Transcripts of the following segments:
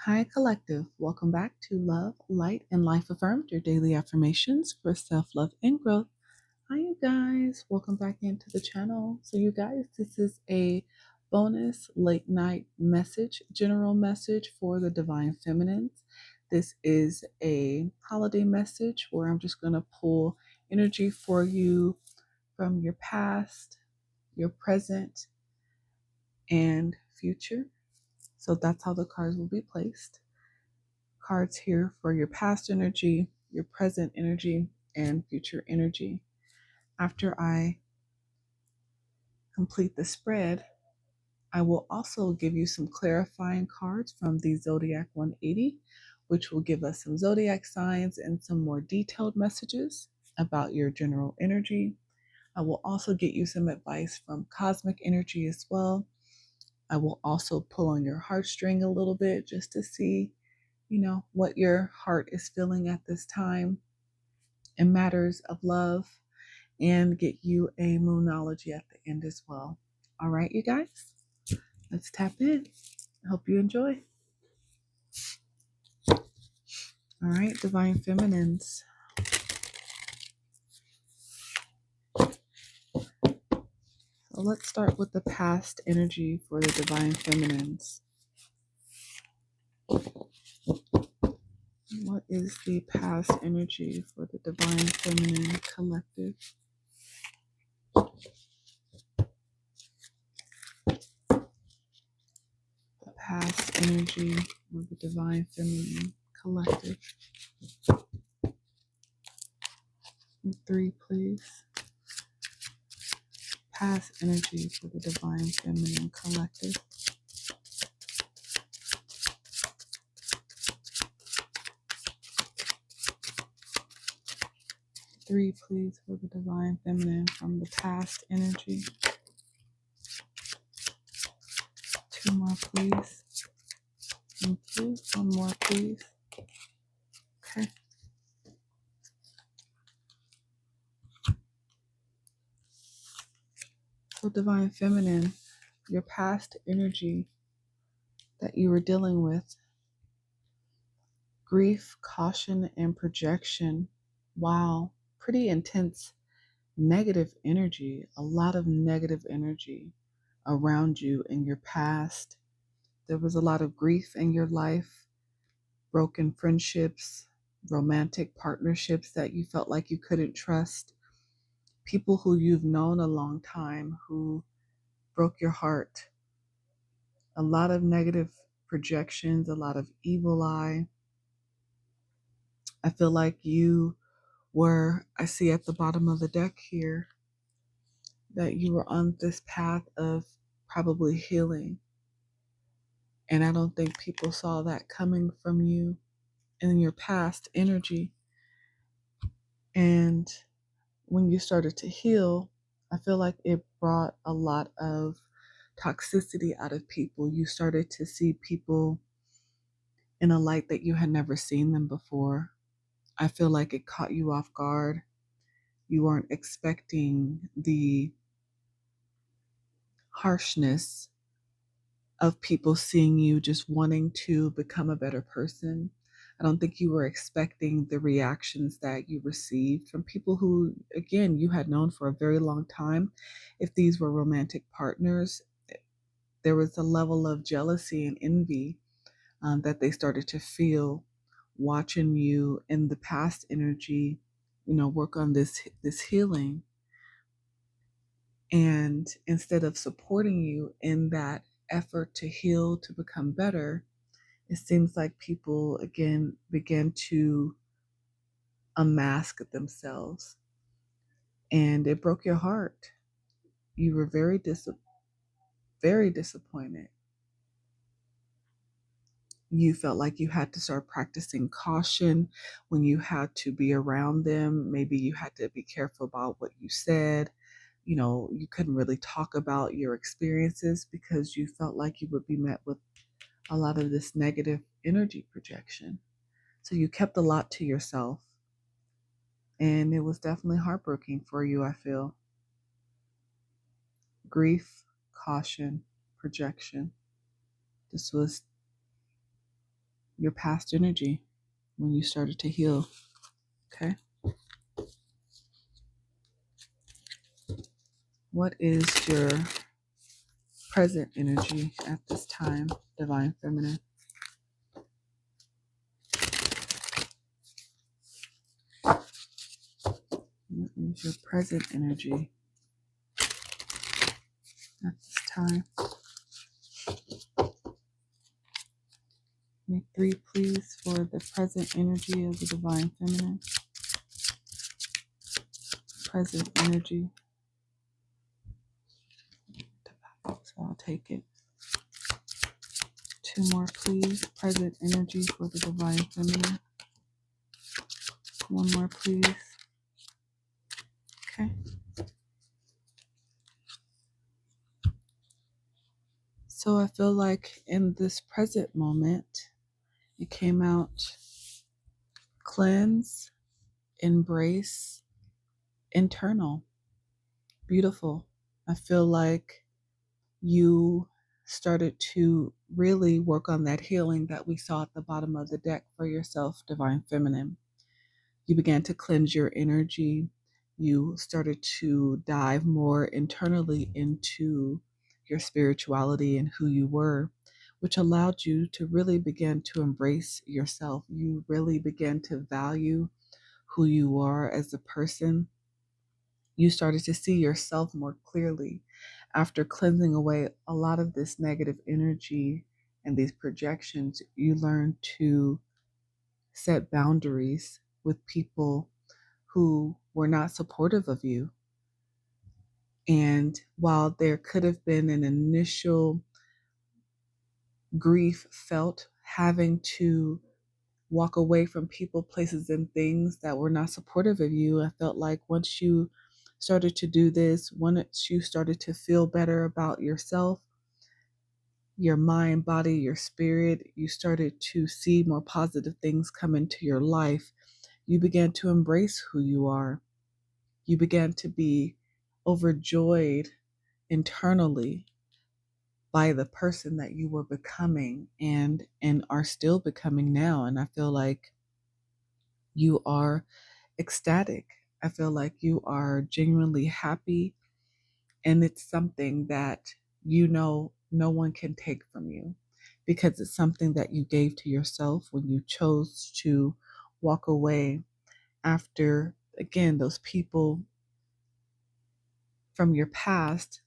Hi, Collective. Welcome back to Love, Light, and Life Affirmed, your daily affirmations for self love and growth. Hi, you guys. Welcome back into the channel. So, you guys, this is a bonus late night message, general message for the Divine Feminines. This is a holiday message where I'm just going to pull energy for you from your past, your present, and future. So, that's how the cards will be placed. Cards here for your past energy, your present energy, and future energy. After I complete the spread, I will also give you some clarifying cards from the Zodiac 180, which will give us some zodiac signs and some more detailed messages about your general energy. I will also get you some advice from cosmic energy as well. I will also pull on your heartstring a little bit just to see what your heart is feeling at this time in matters of love, and get you a moonology at the end as well. All right, you guys, let's tap in. I hope you enjoy. All right, Divine Feminines. So let's start with the past energy for the Divine Feminines. What is the past energy for the Divine Feminine Collective? The past energy of the Divine Feminine Collective. 3, please. Past energy for the Divine Feminine Collective. 3, please, for the Divine Feminine from the past energy. 2 more, please. Thank you. 1 more, please. Okay. So, Divine Feminine, your past energy that you were dealing with: grief, caution, and projection. Wow. Pretty intense negative energy. A lot of negative energy around you in your past. There was a lot of grief in your life, broken friendships, romantic partnerships that you felt like you couldn't trust, people who you've known a long time who broke your heart. A lot of negative projections, a lot of evil eye. I feel like you were, I see at the bottom of the deck here, that you were on this path of probably healing. And I don't think people saw that coming from you in your past energy. And when you started to heal, I feel like it brought a lot of toxicity out of people. You started to see people in a light that you had never seen them before. I feel like it caught you off guard. You weren't expecting the harshness of people seeing you just wanting to become a better person. I don't think you were expecting the reactions that you received from people who, again, you had known for a very long time. If these were romantic partners, there was a level of jealousy and envy that they started to feel watching you in the past energy, work on this healing. And instead of supporting you in that effort to heal, to become better, it seems like people again began to unmask themselves, and it broke your heart. You were very disappointed. You felt like you had to start practicing caution when you had to be around them. Maybe you had to be careful about what you said. You couldn't really talk about your experiences because you felt like you would be met with a lot of this negative energy projection. So you kept a lot to yourself. And it was definitely heartbreaking for you, I feel. Grief, caution, projection. This was your past energy when you started to heal. Okay. What is your present energy at this time, Divine Feminine? What is your present energy at this time? Make 3, please, for the present energy of the Divine Feminine. Present energy. So I'll take it. 2 more, please. Present energy for the Divine Feminine. 1 more, please. Okay. So I feel like in this present moment, it came out cleanse, embrace, internal. Beautiful. I feel like you started to really work on that healing that we saw at the bottom of the deck for yourself, Divine Feminine. You began to cleanse your energy. You started to dive more internally into your spirituality and who you were, which allowed you to really begin to embrace yourself. You really began to value who you are as a person. You started to see yourself more clearly after cleansing away a lot of this negative energy and these projections. You learned to set boundaries with people who were not supportive of you. And while there could have been an initial grief felt having to walk away from people, places, and things that were not supportive of you, I felt like once you started to do this, once you started to feel better about yourself, your mind, body, your spirit, you started to see more positive things come into your life. You began to embrace who you are. You began to be overjoyed internally by the person that you were becoming and are still becoming now. And I feel like you are ecstatic. I feel like you are genuinely happy, and it's something that you know no one can take from you because it's something that you gave to yourself when you chose to walk away after, again, those people from your past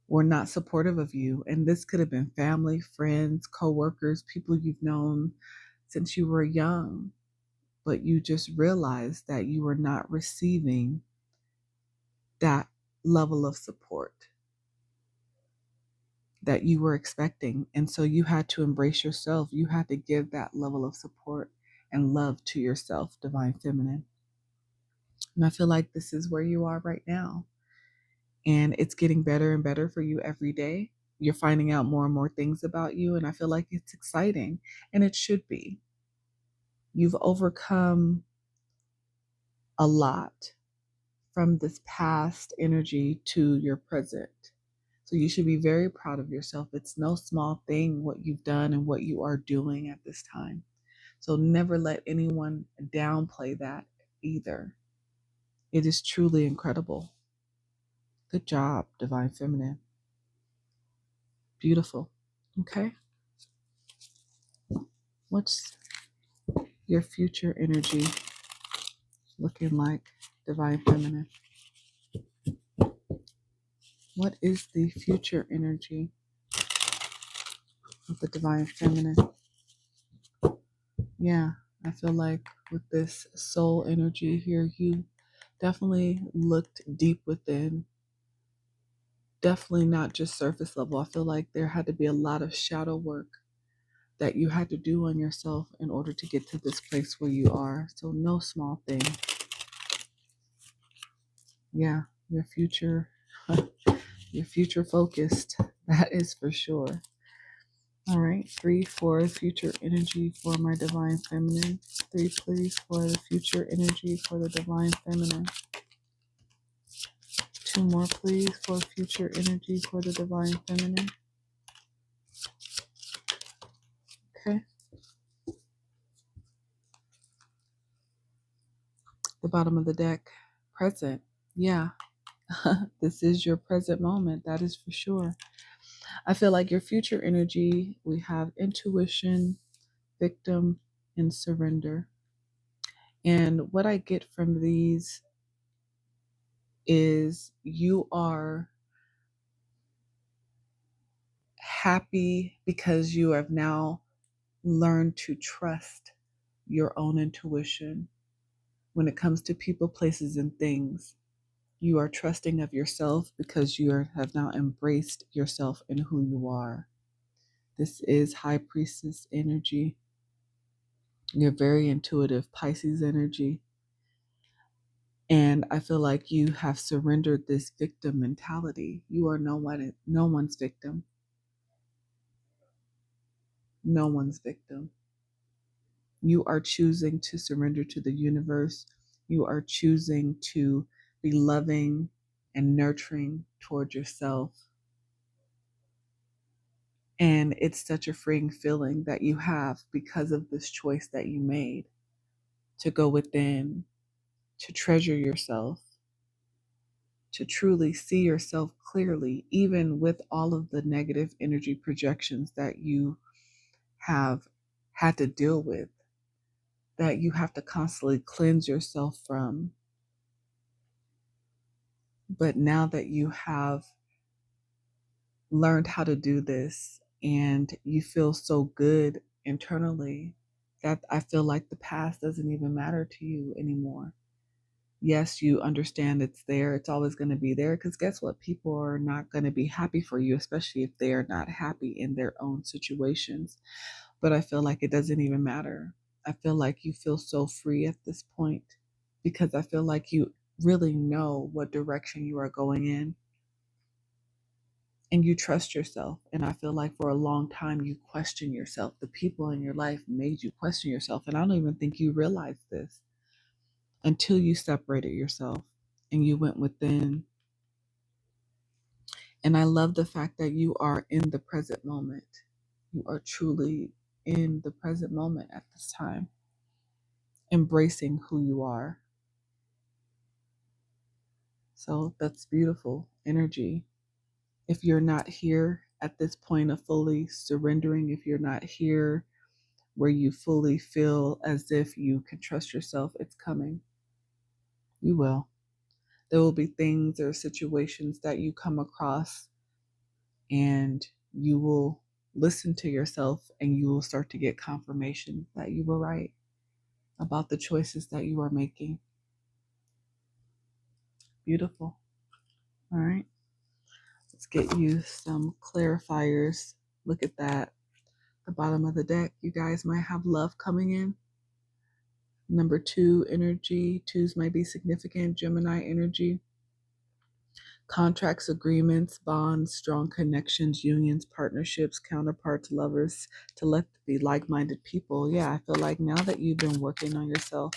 were not supportive of you. And this could have been family, friends, coworkers, people you've known since you were young, but you just realized that you were not receiving that level of support that you were expecting. And so you had to embrace yourself. You had to give that level of support and love to yourself, Divine Feminine. And I feel like this is where you are right now. And it's getting better and better for you every day. You're finding out more and more things about you. And I feel like it's exciting. And it should be. You've overcome a lot from this past energy to your present. So you should be very proud of yourself. It's no small thing what you've done and what you are doing at this time. So never let anyone downplay that either. It is truly incredible. Good job, Divine Feminine. Beautiful. Okay. What's your future energy looking like, Divine Feminine? What is the future energy of the Divine Feminine? Yeah, I feel like with this soul energy here, you definitely looked deep within. Definitely not just surface level. I feel like there had to be a lot of shadow work that you had to do on yourself in order to get to this place where you are. So no small thing. Yeah, your future, your future focused. That is for sure. All right, 3 for future energy for my Divine Feminine. 3, please, for the future energy for the Divine Feminine. 2 more, please, for future energy for the Divine Feminine. Okay. The bottom of the deck, present. Yeah, this is your present moment. That is for sure. I feel like your future energy, we have intuition, victim, and surrender. And what I get from these is you are happy because you have now learned to trust your own intuition when it comes to people, places, and things. You are trusting of yourself because have now embraced yourself and who you are. This is High Priestess energy. You're very intuitive, Pisces energy. And I feel like you have surrendered this victim mentality. You are no one's victim. No one's victim. You are choosing to surrender to the universe. You are choosing to be loving and nurturing toward yourself. And it's such a freeing feeling that you have because of this choice that you made to go within, to treasure yourself, to truly see yourself clearly, even with all of the negative energy projections that you have had to deal with, that you have to constantly cleanse yourself from. But now that you have learned how to do this and you feel so good internally, that I feel like the past doesn't even matter to you anymore. Yes, you understand it's there. It's always going to be there because guess what? People are not going to be happy for you, especially if they are not happy in their own situations. But I feel like it doesn't even matter. I feel like you feel so free at this point because I feel like you really know what direction you are going in and you trust yourself. And I feel like for a long time you question yourself. The people in your life made you question yourself. And I don't even think you realized this until you separated yourself and you went within. And I love the fact that you are in the present moment. You are truly in the present moment at this time, embracing who you are. So that's beautiful energy. If you're not here at this point of fully surrendering, if you're not here where you fully feel as if you can trust yourself, it's coming. You will. There will be things or situations that you come across and you will listen to yourself and you will start to get confirmation that you were right about the choices that you are making. Beautiful. All right. Let's get you some clarifiers. Look at that. The bottom of the deck. You guys might have love coming in. Number 2 energy. 2s might be significant. Gemini energy. Contracts, agreements, bonds, strong connections, unions, partnerships, counterparts, lovers, to let be like-minded people. Yeah, I feel like now that you've been working on yourself,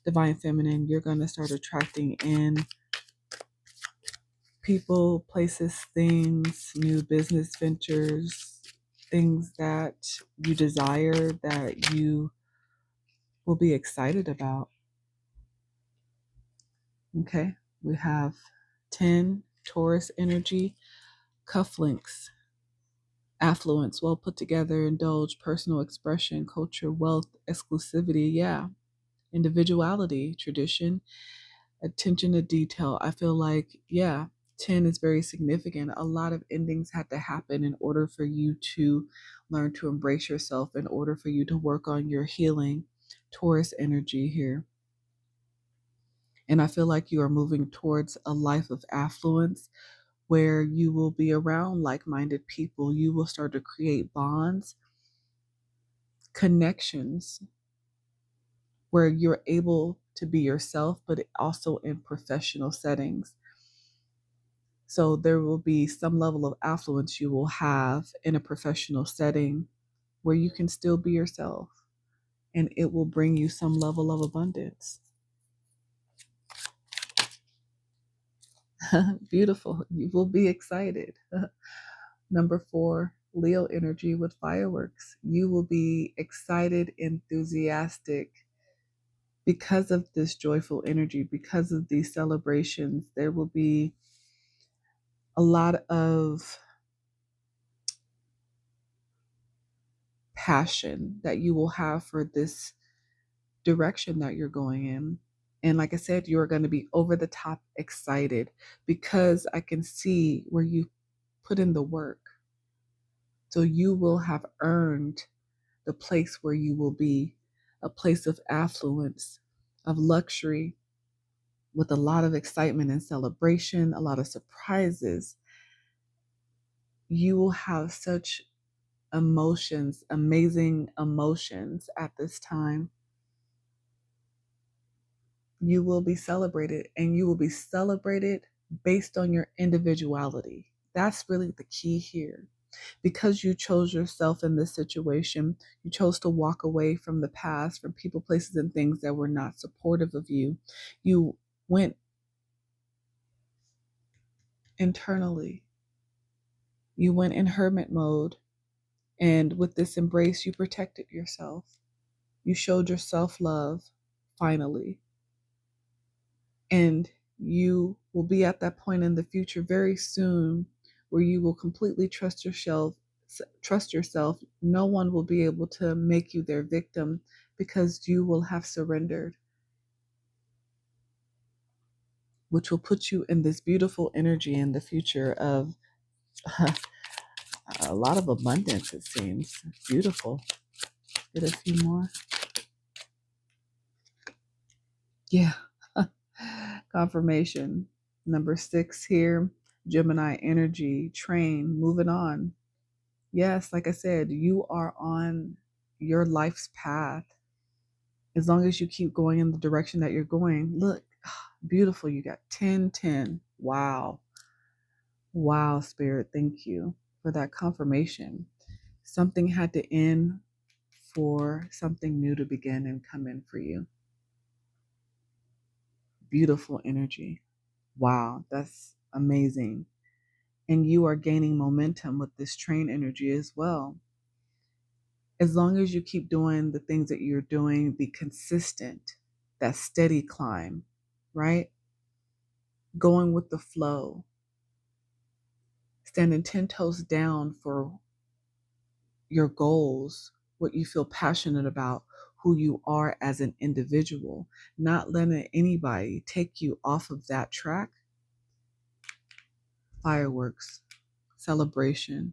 divine feminine, you're going to start attracting in people, places, things, new business ventures, things that you desire, that you will be excited about. Okay, we have 10, Taurus energy, cufflinks, affluence, well put together, indulge, personal expression, culture, wealth, exclusivity, yeah, individuality, tradition, attention to detail. I feel like, yeah, 10 is very significant. A lot of endings had to happen in order for you to learn to embrace yourself, in order for you to work on your healing. Taurus energy here. And I feel like you are moving towards a life of affluence where you will be around like-minded people. You will start to create bonds, connections, where you're able to be yourself, but also in professional settings. So there will be some level of affluence you will have in a professional setting where you can still be yourself, and it will bring you some level of abundance. Beautiful. You will be excited. Number 4, Leo energy with fireworks. You will be excited, enthusiastic, because of this joyful energy, because of these celebrations, there will be a lot of passion that you will have for this direction that you're going in. And like I said, you're going to be over the top excited because I can see where you put in the work. So you will have earned the place where you will be, a place of affluence, of luxury, with a lot of excitement and celebration, a lot of surprises. You will have such emotions, amazing emotions at this time. You will be celebrated, and you will be celebrated based on your individuality. That's really the key here. Because you chose yourself in this situation, you chose to walk away from the past, from people, places, and things that were not supportive of you. You went internally. You went in hermit mode. And with this embrace, you protected yourself. You showed your self-love, finally. And you will be at that point in the future very soon where you will completely trust yourself. No one will be able to make you their victim because you will have surrendered, which will put you in this beautiful energy in the future of a lot of abundance, it seems. Beautiful. Get a few more. Yeah. Confirmation. Number 6 here, Gemini energy, train, moving on. Yes, like I said, you are on your life's path. As long as you keep going in the direction that you're going. Look, beautiful. You got 10, 10. Wow. Wow, Spirit. Thank you for that confirmation. Something had to end for something new to begin and come in for you. Beautiful energy. Wow, that's amazing. And you are gaining momentum with this train energy as well. As long as you keep doing the things that you're doing, be consistent, that steady climb, right? Going with the flow, standing 10 toes down for your goals, what you feel passionate about, who you are as an individual, not letting anybody take you off of that track. Fireworks, celebration,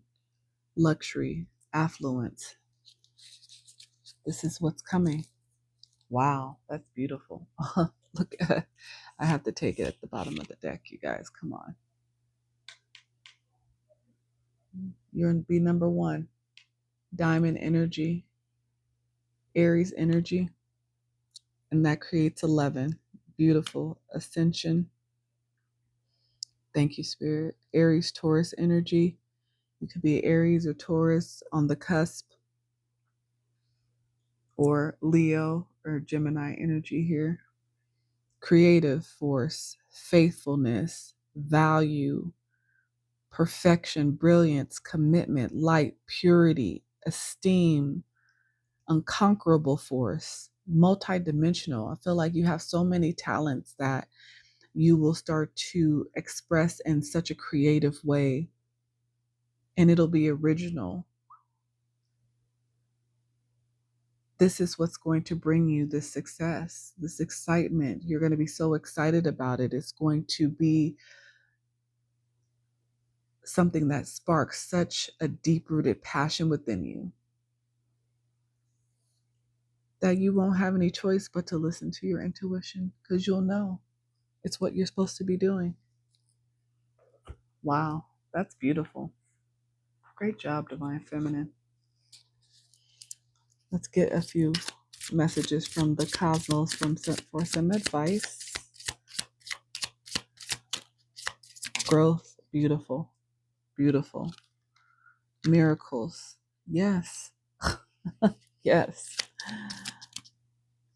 luxury, affluence. This is what's coming. Wow, that's beautiful. Look at, I have to take it at the bottom of the deck, you guys. Come on. You're in B number 1. Diamond energy, Aries energy, and that creates 11. Beautiful. Ascension. Thank you, Spirit. Aries, Taurus energy. You could be Aries or Taurus on the cusp, or Leo or Gemini energy here. Creative force, faithfulness, value, perfection, brilliance, commitment, light, purity, esteem, unconquerable force, multidimensional. I feel like you have so many talents that you will start to express in such a creative way, and it'll be original. This is what's going to bring you this success, this excitement. You're going to be so excited about it. It's going to be something that sparks such a deep-rooted passion within you that you won't have any choice but to listen to your intuition, because you'll know it's what you're supposed to be doing. Wow, that's beautiful. Great job, Divine Feminine. Let's get a few messages from the cosmos for some advice. Growth, beautiful, beautiful. Miracles, yes, yes.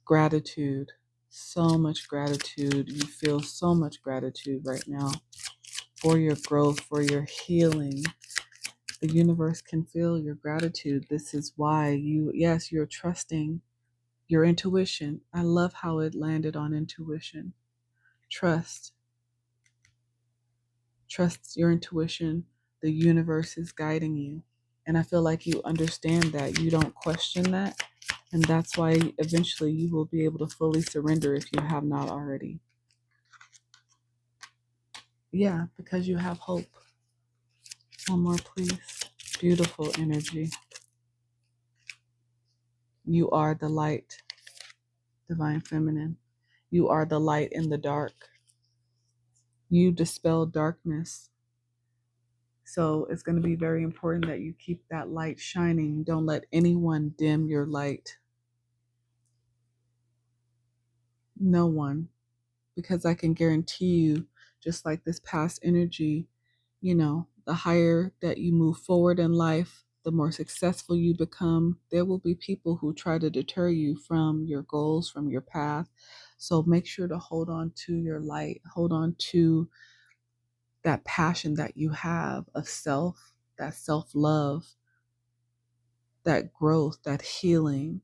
Gratitude, so much gratitude. You feel so much gratitude right now for your growth, for your healing. The universe can feel your gratitude. This is why you're trusting Your intuition. I love how it landed on intuition. Trust. Trust your intuition. The universe is guiding you. And I feel like you understand that. You don't question that. And that's why eventually you will be able to fully surrender if you have not already. Yeah, because you have hope. One more, please. Beautiful energy. You are the light, divine feminine. You are the light in the dark. You dispel darkness. So it's going to be very important that you keep that light shining. Don't let anyone dim your light. No one. Because I can guarantee you, just like this past energy, the higher that you move forward in life, the more successful you become, there will be people who try to deter you from your goals, from your path. So make sure to hold on to your light, hold on to that passion that you have of self, that self-love, that growth, that healing.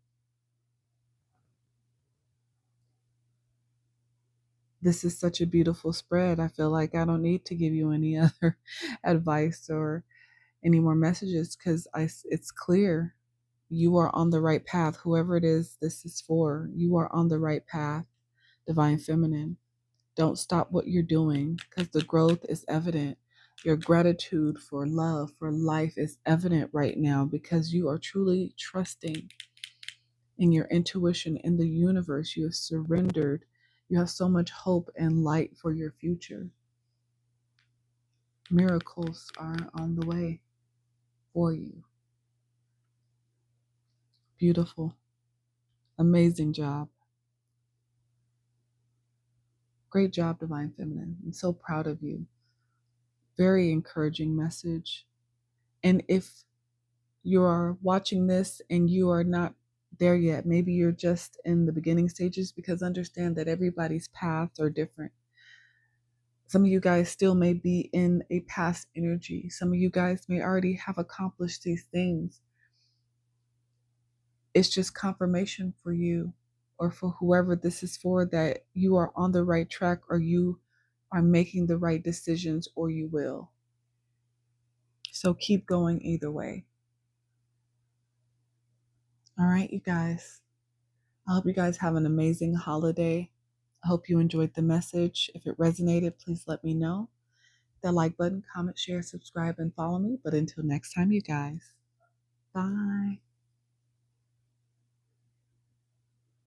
This is such a beautiful spread. I feel like I don't need to give you any other advice or any more messages because it's clear you are on the right path. Whoever it is this is for, you are on the right path, divine feminine. Don't stop what you're doing because the growth is evident. Your gratitude for love, for life is evident right now because you are truly trusting in your intuition, in the universe. You have surrendered. You have so much hope and light for your future. Miracles are on the way for you. Beautiful. Amazing job. Great job, Divine Feminine. I'm so proud of you. Very encouraging message. And if you are watching this and you are not there yet, maybe you're just in the beginning stages, because understand that everybody's paths are different. Some of you guys still may be in a past energy. Some of you guys may already have accomplished these things. It's just confirmation for you or for whoever this is for that you are on the right track, or you are making the right decisions, or you will. So keep going either way. All right, you guys. I hope you guys have an amazing holiday. I hope you enjoyed the message. If it resonated, please let me know. The like button, comment, share, subscribe, and follow me. But until next time, you guys. Bye.